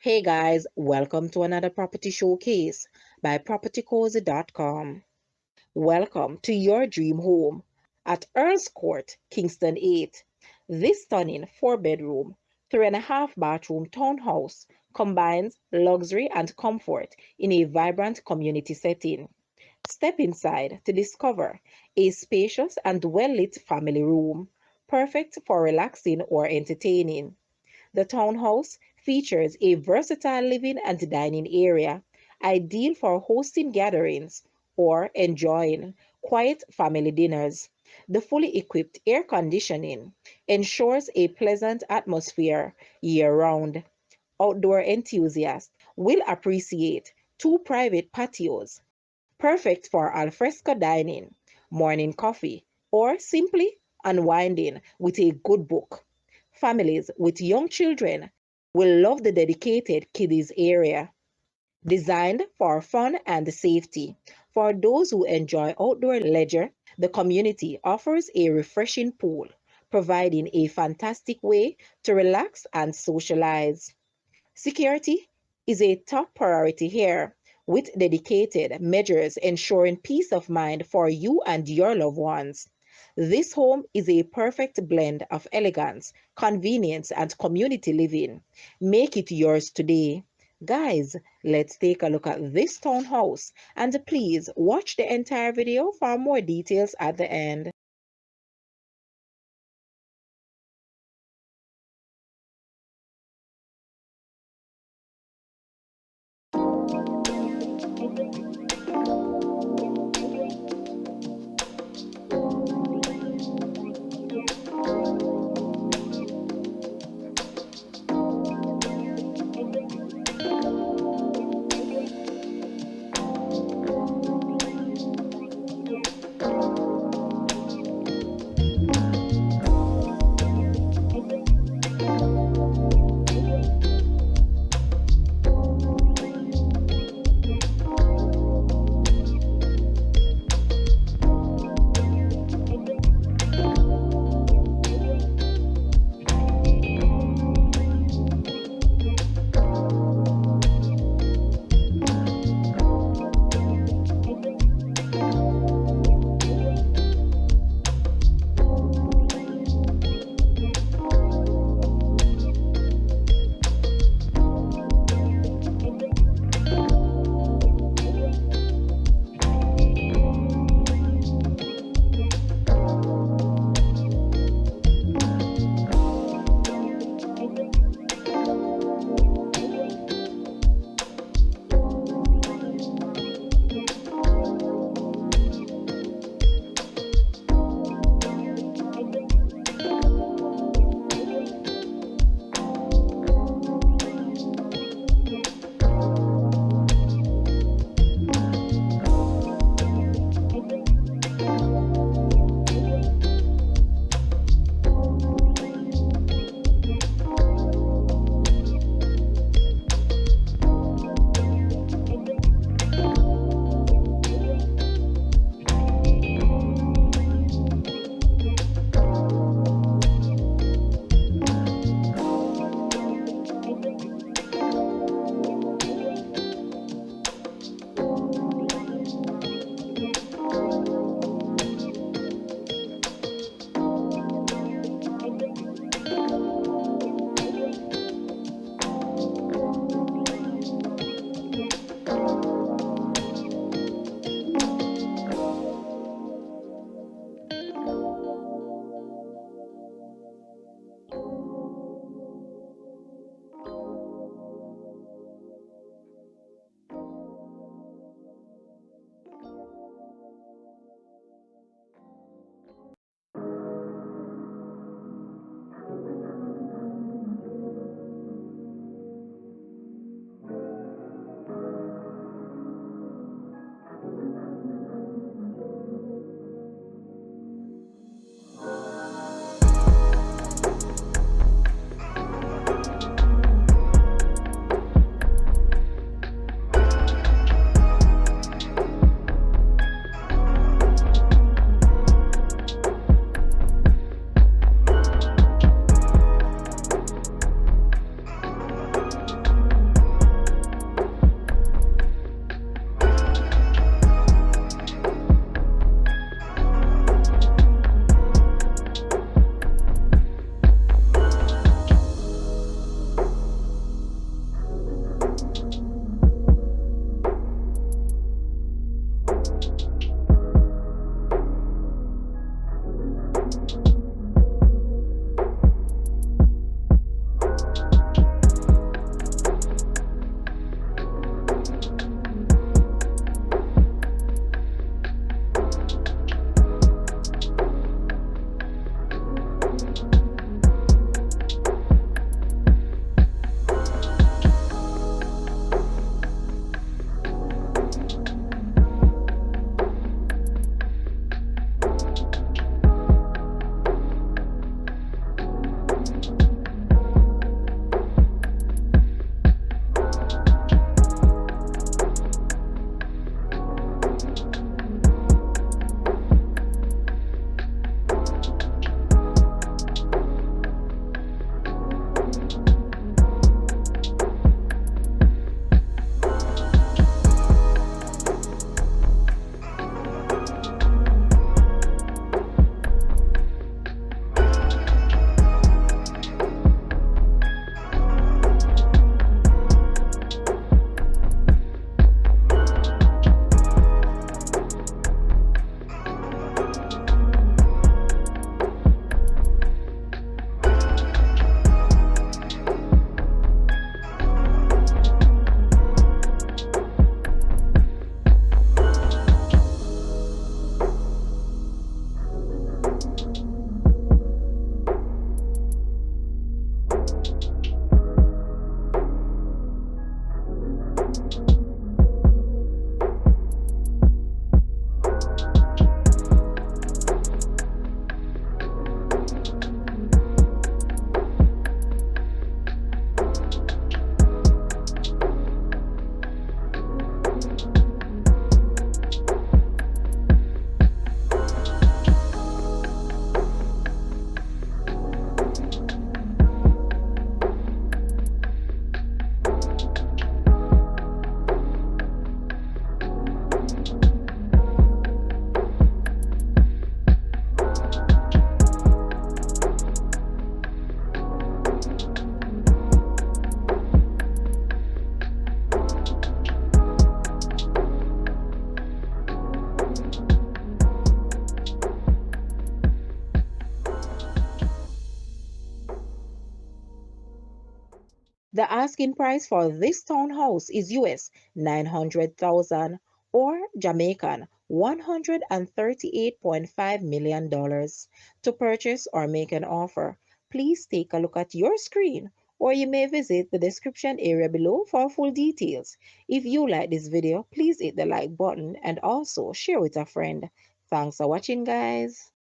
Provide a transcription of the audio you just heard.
Hey guys, welcome to another property showcase by propertycozy.com. Welcome to your dream home at Earls Court, Kingston 8. This stunning 4 bedroom, 3.5 bathroom townhouse combines luxury and comfort in a vibrant community setting. Step inside to discover a spacious and well lit family room, perfect for relaxing or entertaining. The townhouse features a versatile living and dining area, ideal for hosting gatherings or enjoying quiet family dinners. The fully equipped air conditioning ensures a pleasant atmosphere year round. Outdoor enthusiasts will appreciate two private patios, perfect for alfresco dining, morning coffee, or simply unwinding with a good book. Families with young children will love the dedicated kiddies area, designed for fun and safety. For those who enjoy outdoor leisure, the community offers a refreshing pool, providing a fantastic way to relax and socialize. Security is a top priority here, with dedicated measures ensuring peace of mind for you and your loved ones. This home is a perfect blend of elegance, convenience, and community living. Make it yours today. Guys, let's take a look at this townhouse and please watch the entire video for more details at the end. The asking price for this townhouse is US 900,000 or Jamaican $138.5 million. To purchase or make an offer, please take a look at your screen or you may visit the description area below for full details. If you like this video, please hit the like button and also share with a friend. Thanks for watching, guys.